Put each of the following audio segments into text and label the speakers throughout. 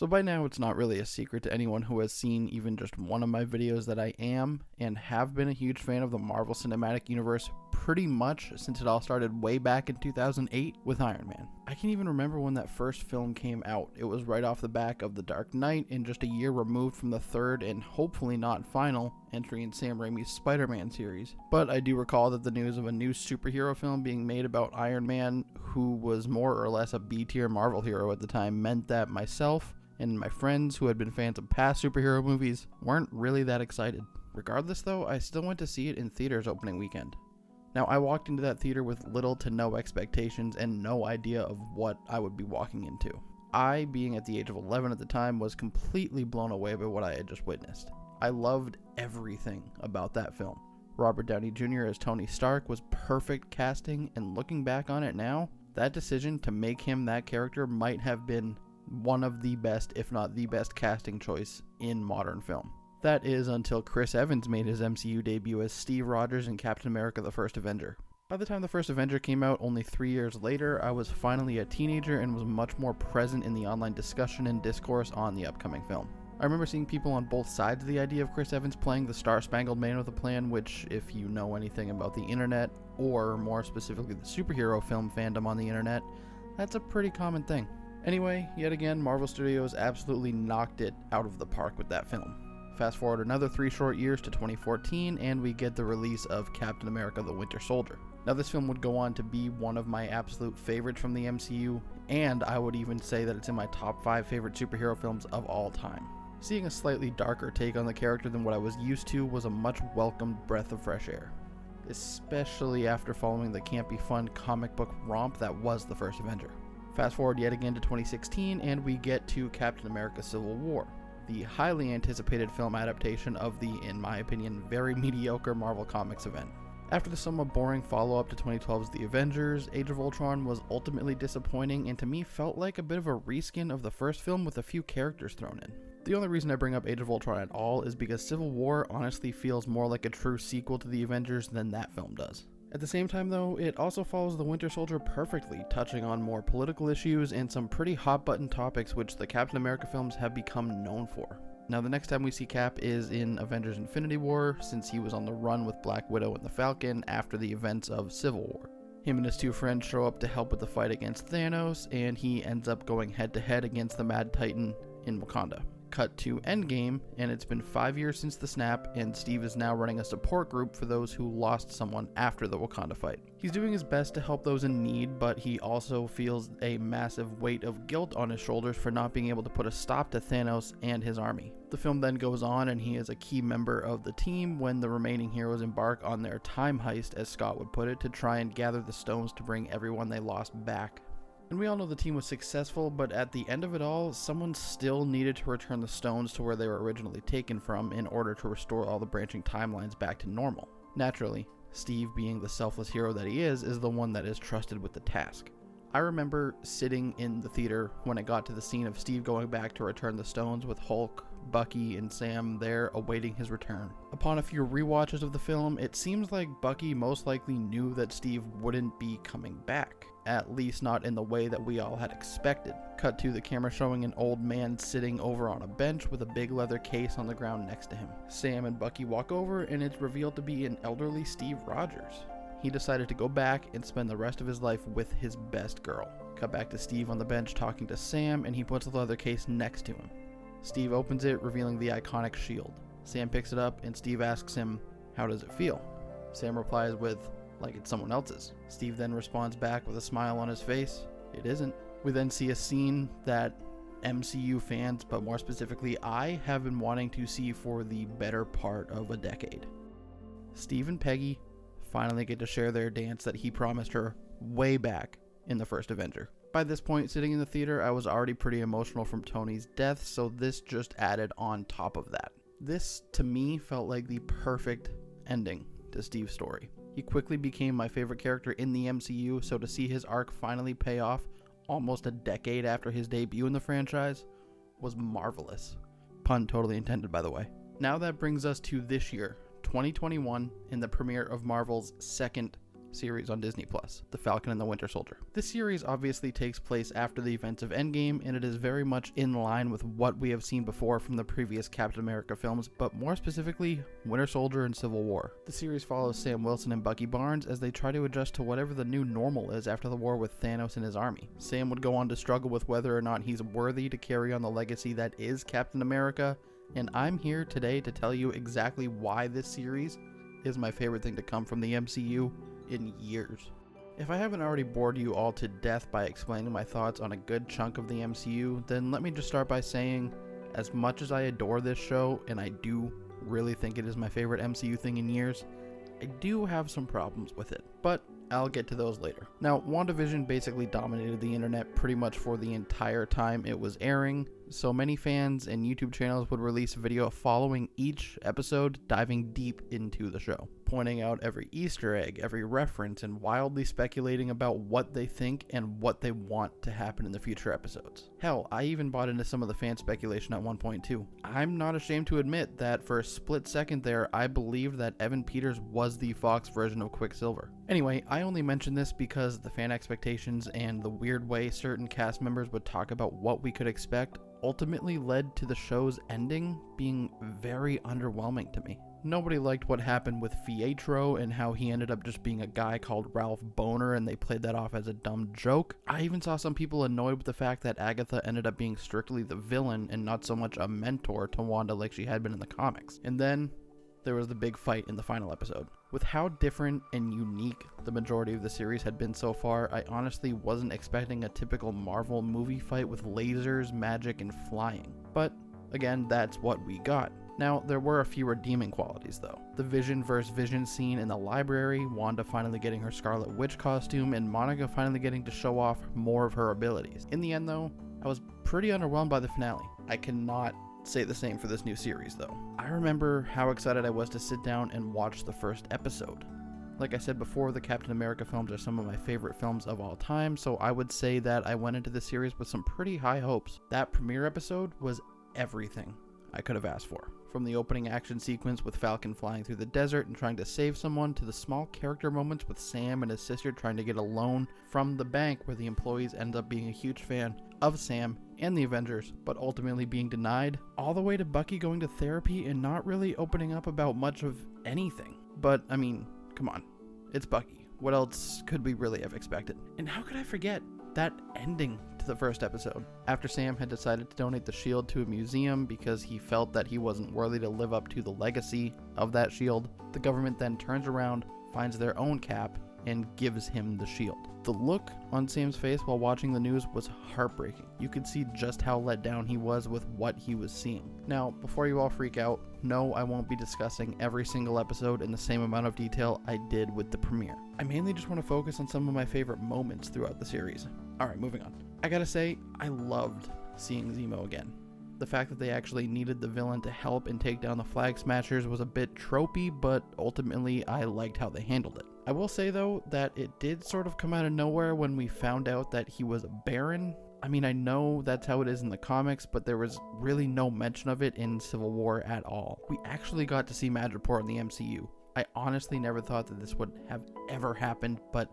Speaker 1: So by now it's not really a secret to anyone who has seen even just one of my videos that I am and have been a huge fan of the Marvel Cinematic Universe pretty much since it all started way back in 2008 with Iron Man. I can even remember when that first film came out. It was right off the back of The Dark Knight and just a year removed from the third and hopefully not final entry in Sam Raimi's Spider-Man series. But I do recall that the news of a new superhero film being made about Iron Man, who was more or less a B-tier Marvel hero at the time, meant that myself and my friends who had been fans of past superhero movies weren't really that excited. Regardless though, I still went to see it in theaters opening weekend. Now, I walked into that theater with little to no expectations and no idea of what I would be walking into. I, being at the age of 11 at the time, was completely blown away by what I had just witnessed. I loved everything about that film. Robert Downey Jr. as Tony Stark was perfect casting, and looking back on it now, that decision to make him that character might have been one of the best, if not the best, casting choice in modern film. That is until Chris Evans made his MCU debut as Steve Rogers in Captain America: The First Avenger. By the time The First Avenger came out only 3 years later, I was finally a teenager and was much more present in the online discussion and discourse on the upcoming film. I remember seeing people on both sides of the idea of Chris Evans playing the Star-Spangled Man with a Plan, which, if you know anything about the internet, or more specifically the superhero film fandom on the internet, that's a pretty common thing. Anyway, yet again, Marvel Studios absolutely knocked it out of the park with that film. Fast forward another 3 short years to 2014, and we get the release of Captain America: The Winter Soldier. Now, this film would go on to be one of my absolute favorites from the MCU, and I would even say that it's in my top 5 favorite superhero films of all time. Seeing a slightly darker take on the character than what I was used to was a much welcomed breath of fresh air, especially after following the campy fun comic book romp that was The First Avenger. Fast forward yet again to 2016, and we get to Captain America: Civil War, the highly anticipated film adaptation of the, in my opinion, very mediocre Marvel Comics event. After the somewhat boring follow-up to 2012's The Avengers, Age of Ultron was ultimately disappointing and to me felt like a bit of a reskin of the first film with a few characters thrown in. The only reason I bring up Age of Ultron at all is because Civil War honestly feels more like a true sequel to The Avengers than that film does. At the same time though, it also follows The Winter Soldier perfectly, touching on more political issues and some pretty hot-button topics which the Captain America films have become known for. Now, the next time we see Cap is in Avengers: Infinity War, since he was on the run with Black Widow and the Falcon after the events of Civil War. Him and his 2 friends show up to help with the fight against Thanos, and he ends up going head-to-head against the Mad Titan in Wakanda. Cut to Endgame, and it's been 5 years since the snap, and Steve is now running a support group for those who lost someone after the Wakanda fight. He's doing his best to help those in need, but he also feels a massive weight of guilt on his shoulders for not being able to put a stop to Thanos and his army. The film then goes on, and he is a key member of the team when the remaining heroes embark on their time heist, as Scott would put it, to try and gather the stones to bring everyone they lost back. And we all know the team was successful, but at the end of it all, someone still needed to return the stones to where they were originally taken from in order to restore all the branching timelines back to normal. Naturally, Steve, being the selfless hero that he is the one that is trusted with the task. I remember sitting in the theater when it got to the scene of Steve going back to return the stones with Hulk, Bucky, and Sam there awaiting his return. Upon a few rewatches of the film, it seems like Bucky most likely knew that Steve wouldn't be coming back, at least not in the way that we all had expected. Cut to the camera showing an old man sitting over on a bench with a big leather case on the ground next to him. Sam and Bucky walk over, and it's revealed to be an elderly Steve Rogers. He decided to go back and spend the rest of his life with his best girl. Cut back to Steve on the bench talking to Sam, and he puts the leather case next to him. Steve opens it, revealing the iconic shield. Sam picks it up, and Steve asks him, "How does it feel?" Sam replies with, "Like it's someone else's." Steve then responds back with a smile on his face, "It isn't." We then see a scene that MCU fans, but more specifically I, have been wanting to see for the better part of a decade. Steve and Peggy finally get to share their dance that he promised her way back in The First Avenger. By this point, sitting in the theater, I was already pretty emotional from Tony's death, so this just added on top of that. This, to me, felt like the perfect ending to Steve's story. He quickly became my favorite character in the MCU, so to see his arc finally pay off almost a decade after his debut in the franchise was marvelous. Pun totally intended, by the way. Now that brings us to this year, 2021, and the premiere of Marvel's second series on Disney+, The Falcon and the Winter Soldier. This series obviously takes place after the events of Endgame, and it is very much in line with what we have seen before from the previous Captain America films, but more specifically, Winter Soldier and Civil War. The series follows Sam Wilson and Bucky Barnes as they try to adjust to whatever the new normal is after the war with Thanos and his army. Sam would go on to struggle with whether or not he's worthy to carry on the legacy that is Captain America, and I'm here today to tell you exactly why this series is my favorite thing to come from the MCU in years. If I haven't already bored you all to death by explaining my thoughts on a good chunk of the MCU, then let me just start by saying, as much as I adore this show, and I do really think it is my favorite MCU thing in years, I do have some problems with it, but I'll get to those later. Now, WandaVision basically dominated the internet pretty much for the entire time it was airing, so many fans and YouTube channels would release a video following each episode, diving deep into the show, pointing out every Easter egg, every reference, and wildly speculating about what they think and what they want to happen in the future episodes. Hell, I even bought into some of the fan speculation at one point too. I'm not ashamed to admit that for a split second there, I believed that Evan Peters was the Fox version of Quicksilver. Anyway, I only mention this because the fan expectations and the weird way certain cast members would talk about what we could expect ultimately led to the show's ending being very underwhelming to me. Nobody liked what happened with Pietro and how he ended up just being a guy called Ralph Boner and they played that off as a dumb joke. I even saw some people annoyed with the fact that Agatha ended up being strictly the villain and not so much a mentor to Wanda like she had been in the comics. And then there was the big fight in the final episode. With how different and unique the majority of the series had been so far, I honestly wasn't expecting a typical Marvel movie fight with lasers, magic, and flying. But again, that's what we got. Now, there were a few redeeming qualities though. The Vision vs. Vision scene in the library, Wanda finally getting her Scarlet Witch costume, and Monica finally getting to show off more of her abilities. In the end though, I was pretty underwhelmed by the finale. I cannot say the same for this new series though. I remember how excited I was to sit down and watch the first episode. Like I said before, the Captain America films are some of my favorite films of all time, so I would say that I went into the series with some pretty high hopes. That premiere episode was everything I could have asked for. From the opening action sequence with Falcon flying through the desert and trying to save someone, to the small character moments with Sam and his sister trying to get a loan from the bank where the employees end up being a huge fan of Sam and the Avengers, but ultimately being denied, all the way to Bucky going to therapy and not really opening up about much of anything. But, I mean, come on, it's Bucky. What else could we really have expected? And how could I forget that ending to the first episode? After Sam had decided to donate the shield to a museum because he felt that he wasn't worthy to live up to the legacy of that shield, the government then turns around, finds their own Cap, and gives him the shield. The look on Sam's face while watching the news was heartbreaking. You could see just how let down he was with what he was seeing. Now, before you all freak out, no, I won't be discussing every single episode in the same amount of detail I did with the premiere. I mainly just want to focus on some of my favorite moments throughout the series. Alright, moving on. I gotta say, I loved seeing Zemo again. The fact that they actually needed the villain to help and take down the Flag Smashers was a bit tropey, but ultimately I liked how they handled it. I will say though that it did sort of come out of nowhere when we found out that he was a Baron. I mean, I know that's how it is in the comics, but there was really no mention of it in Civil War at all. We actually got to see Madripoor in the MCU. I honestly never thought that this would have ever happened, but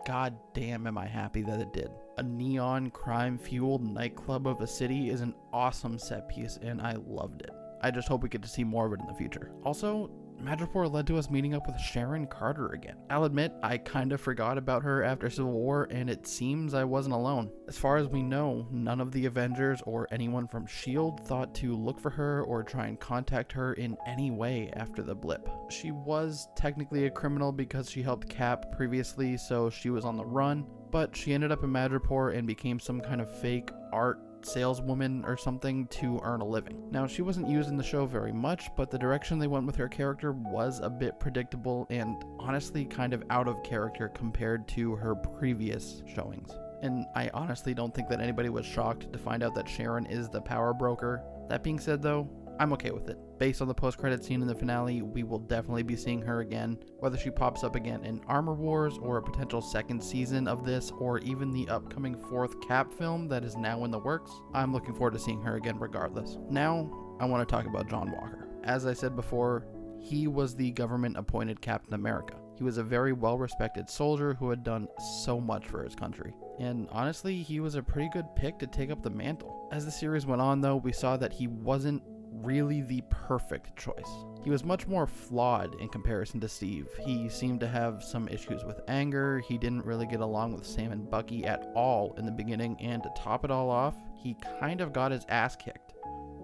Speaker 1: god damn am I happy that it did. A neon crime-fueled nightclub of a city is an awesome set piece, and I loved it. I just hope we get to see more of it in the future. Also, Madripoor led to us meeting up with Sharon Carter again. I'll admit, I kind of forgot about her after Civil War, and it seems I wasn't alone. As far as we know, none of the Avengers or anyone from S.H.I.E.L.D. thought to look for her or try and contact her in any way after the blip. She was technically a criminal because she helped Cap previously, so she was on the run, but she ended up in Madripoor and became some kind of fake art saleswoman or something to earn a living. Now, she wasn't used in the show very much, but the direction they went with her character was a bit predictable and honestly kind of out of character compared to her previous showings. And I honestly don't think that anybody was shocked to find out that Sharon is the power broker. That being said though, I'm okay with it. Based on the post-credit scene in the finale, we will definitely be seeing her again, whether she pops up again in Armor Wars or a potential second season of this, or even the upcoming 4th Cap film that is now in the works. I'm looking forward to seeing her again regardless. Now, I want to talk about John Walker. As I said before, he was the government-appointed Captain America. He was a very well-respected soldier who had done so much for his country. And honestly, he was a pretty good pick to take up the mantle. As the series went on though, we saw that he wasn't really the perfect choice. He was much more flawed in comparison to Steve. He seemed to have some issues with anger, he didn't really get along with Sam and Bucky at all in the beginning, and to top it all off, he kind of got his ass kicked.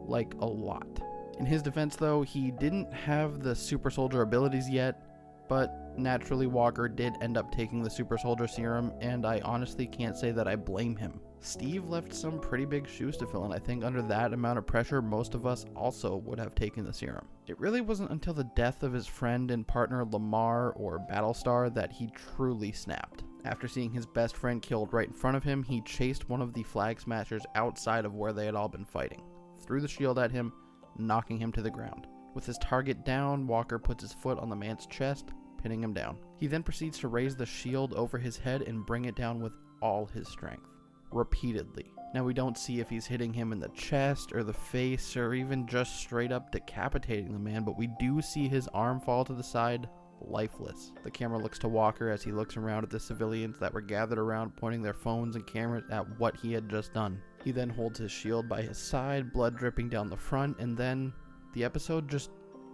Speaker 1: Like, a lot. In his defense though, he didn't have the super soldier abilities yet, but naturally Walker did end up taking the super soldier serum, and I honestly can't say that I blame him. Steve left some pretty big shoes to fill, and I think under that amount of pressure, most of us also would have taken the serum. It really wasn't until the death of his friend and partner Lamar, or Battlestar, that he truly snapped. After seeing his best friend killed right in front of him, he chased one of the Flag Smashers outside of where they had all been fighting, threw the shield at him, knocking him to the ground. With his target down, Walker puts his foot on the man's chest, pinning him down. He then proceeds to raise the shield over his head and bring it down with all his strength, repeatedly. Now we don't see if he's hitting him in the chest or the face or even just straight up decapitating the man, but we do see his arm fall to the side, lifeless. The camera looks to Walker as he looks around at the civilians that were gathered around, pointing their phones and cameras at what he had just done. He then holds his shield by his side, blood dripping down the front, and then the episode just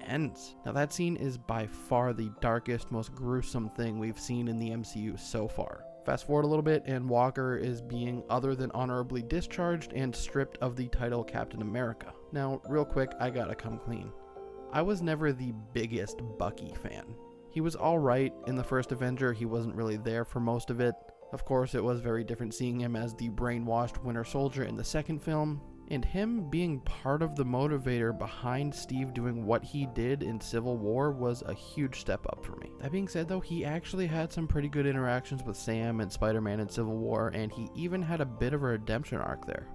Speaker 1: ends. Now that scene is by far the darkest, most gruesome thing we've seen in the MCU so far. Fast forward a little bit, and Walker is being other than honorably discharged and stripped of the title Captain America. Now, real quick, I gotta come clean. I was never the biggest Bucky fan. He was alright in the first Avenger, he wasn't really there for most of it. Of course, it was very different seeing him as the brainwashed Winter Soldier in the second film, and him being part of the motivator behind Steve doing what he did in Civil War was a huge step up for me. That being said though, he actually had some pretty good interactions with Sam and Spider-Man in Civil War, and he even had a bit of a redemption arc there.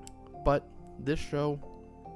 Speaker 1: But this show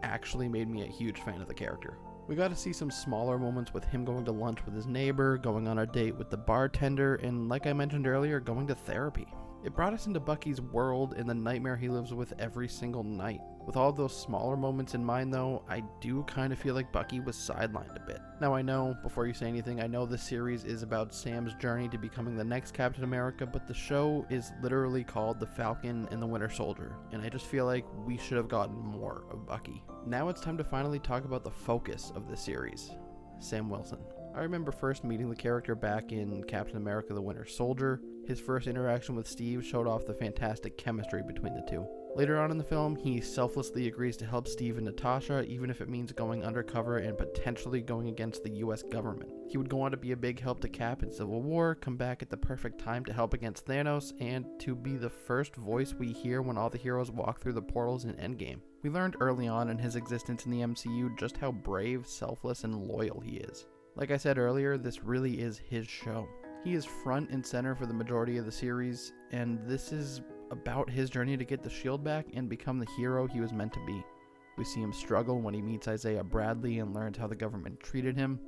Speaker 1: actually made me a huge fan of the character. We got to see some smaller moments with him going to lunch with his neighbor, going on a date with the bartender, and like I mentioned earlier, going to therapy. It brought us into Bucky's world and the nightmare he lives with every single night. With all those smaller moments in mind though, I do kind of feel like Bucky was sidelined a bit. Now I know, before you say anything, I know this series is about Sam's journey to becoming the next Captain America, but the show is literally called The Falcon and the Winter Soldier, and I just feel like we should have gotten more of Bucky. Now it's time to finally talk about the focus of this series, Sam Wilson. I remember first meeting the character back in Captain America the Winter Soldier. His first interaction with Steve showed off the fantastic chemistry between the two. Later on in the film, he selflessly agrees to help Steve and Natasha, even if it means going undercover and potentially going against the US government. He would go on to be a big help to Cap in Civil War, come back at the perfect time to help against Thanos, and to be the first voice we hear when all the heroes walk through the portals in Endgame. We learned early on in his existence in the MCU just how brave, selfless, and loyal he is. Like I said earlier, this really is his show. He is front and center for the majority of the series, and this is about his journey to get the shield back and become the hero he was meant to be. We see him struggle when he meets Isaiah Bradley and learns how the government treated him.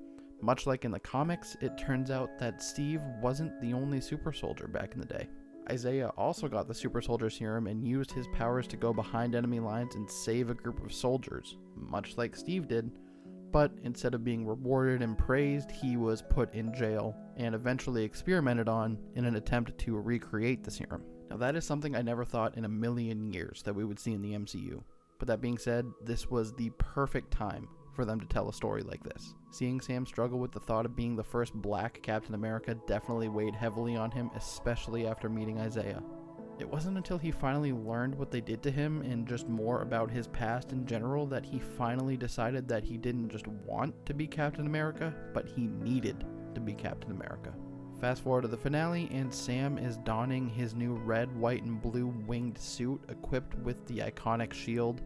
Speaker 1: Much like in the comics, it turns out that Steve wasn't the only super soldier back in the day. Isaiah also got the super soldier serum and used his powers to go behind enemy lines and save a group of soldiers, much like Steve did. But instead of being rewarded and praised, he was put in jail and eventually experimented on in an attempt to recreate the serum. Now that is something I never thought in a million years that we would see in the MCU. But that being said, this was the perfect time for them to tell a story like this. Seeing Sam struggle with the thought of being the first black Captain America definitely weighed heavily on him, especially after meeting Isaiah. It wasn't until he finally learned what they did to him and just more about his past in general that he finally decided that he didn't just want to be Captain America, but he needed to be Captain America. Fast forward to the finale, and Sam is donning his new red, white, and blue winged suit equipped with the iconic shield,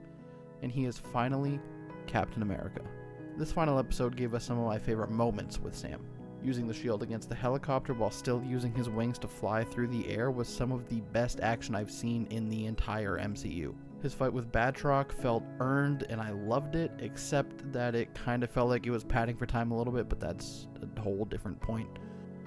Speaker 1: and he is finally Captain America. This final episode gave us some of my favorite moments with Sam. Using the shield against the helicopter while still using his wings to fly through the air was some of the best action I've seen in the entire MCU. His fight with Batroc felt earned and I loved it, except that it kind of felt like he was padding for time a little bit, but that's a whole different point.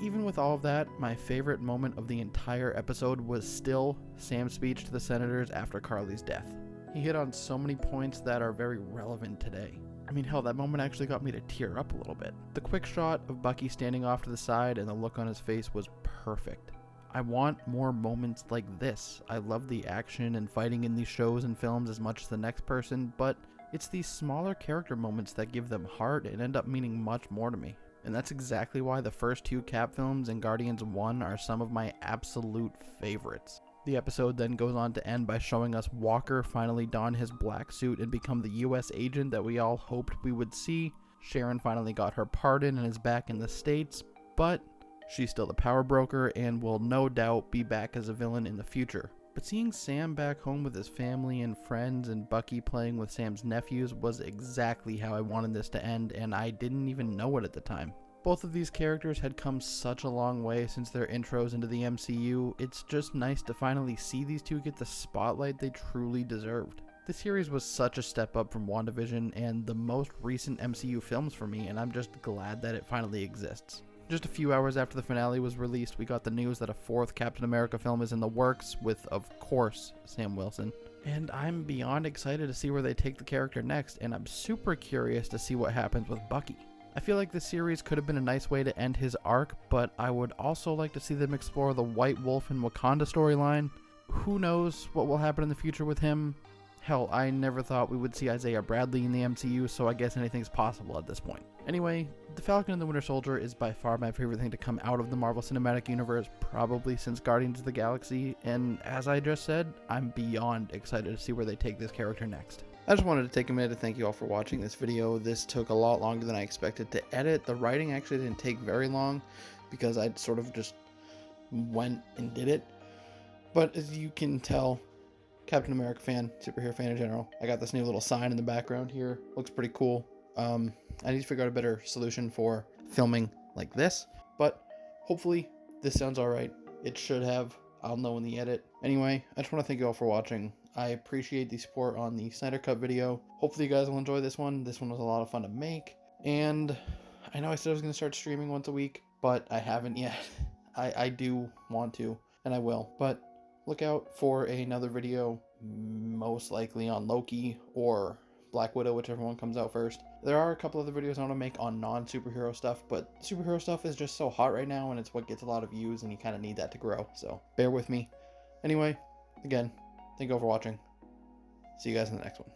Speaker 1: Even with all of that, my favorite moment of the entire episode was still Sam's speech to the senators after Carly's death. He hit on so many points that are very relevant today. I mean, hell, that moment actually got me to tear up a little bit. The quick shot of Bucky standing off to the side and the look on his face was perfect. I want more moments like this. I love the action and fighting in these shows and films as much as the next person, but it's these smaller character moments that give them heart and end up meaning much more to me. And that's exactly why the first two Cap films and Guardians 1 are some of my absolute favorites. The episode then goes on to end by showing us Walker finally don his black suit and become the US agent that we all hoped we would see. Sharon finally got her pardon and is back in the States, but she's still the power broker and will no doubt be back as a villain in the future. But seeing Sam back home with his family and friends and Bucky playing with Sam's nephews was exactly how I wanted this to end, and I didn't even know it at the time. Both of these characters had come such a long way since their intros into the MCU. It's just nice to finally see these two get the spotlight they truly deserved. This series was such a step up from WandaVision and the most recent MCU films for me, and I'm just glad that it finally exists. Just a few hours after the finale was released, we got the news that a fourth Captain America film is in the works with, of course, Sam Wilson. And I'm beyond excited to see where they take the character next, and I'm super curious to see what happens with Bucky. I feel like this series could have been a nice way to end his arc, but I would also like to see them explore the White Wolf and Wakanda storyline. Who knows what will happen in the future with him? Hell, I never thought we would see Isaiah Bradley in the MCU, so I guess anything's possible at this point. Anyway, The Falcon and the Winter Soldier is by far my favorite thing to come out of the Marvel Cinematic Universe, probably since Guardians of the Galaxy, and as I just said, I'm beyond excited to see where they take this character next. I just wanted to take a minute to thank you all for watching this video. This took a lot longer than I expected to edit. The writing actually didn't take very long because I sort of just went and did it. But as you can tell, Captain America fan, superhero fan in general. I got this new little sign in the background here. Looks pretty cool. I need to figure out a better solution for filming like this, but hopefully this sounds alright. It should have. I'll know in the edit. Anyway, I just want to thank you all for watching. I appreciate the support on the Snyder Cut video. Hopefully you guys will enjoy this one. This one was a lot of fun to make. And I know I said I was going to start streaming once a week, but I haven't yet. I do want to, and I will. But look out for another video, most likely on Loki or Black Widow, whichever one comes out first. There are a couple other videos I want to make on non-superhero stuff, but superhero stuff is just so hot right now, and it's what gets a lot of views, and you kind of need that to grow. So bear with me. Anyway, again, thank you all for watching. See you guys in the next one.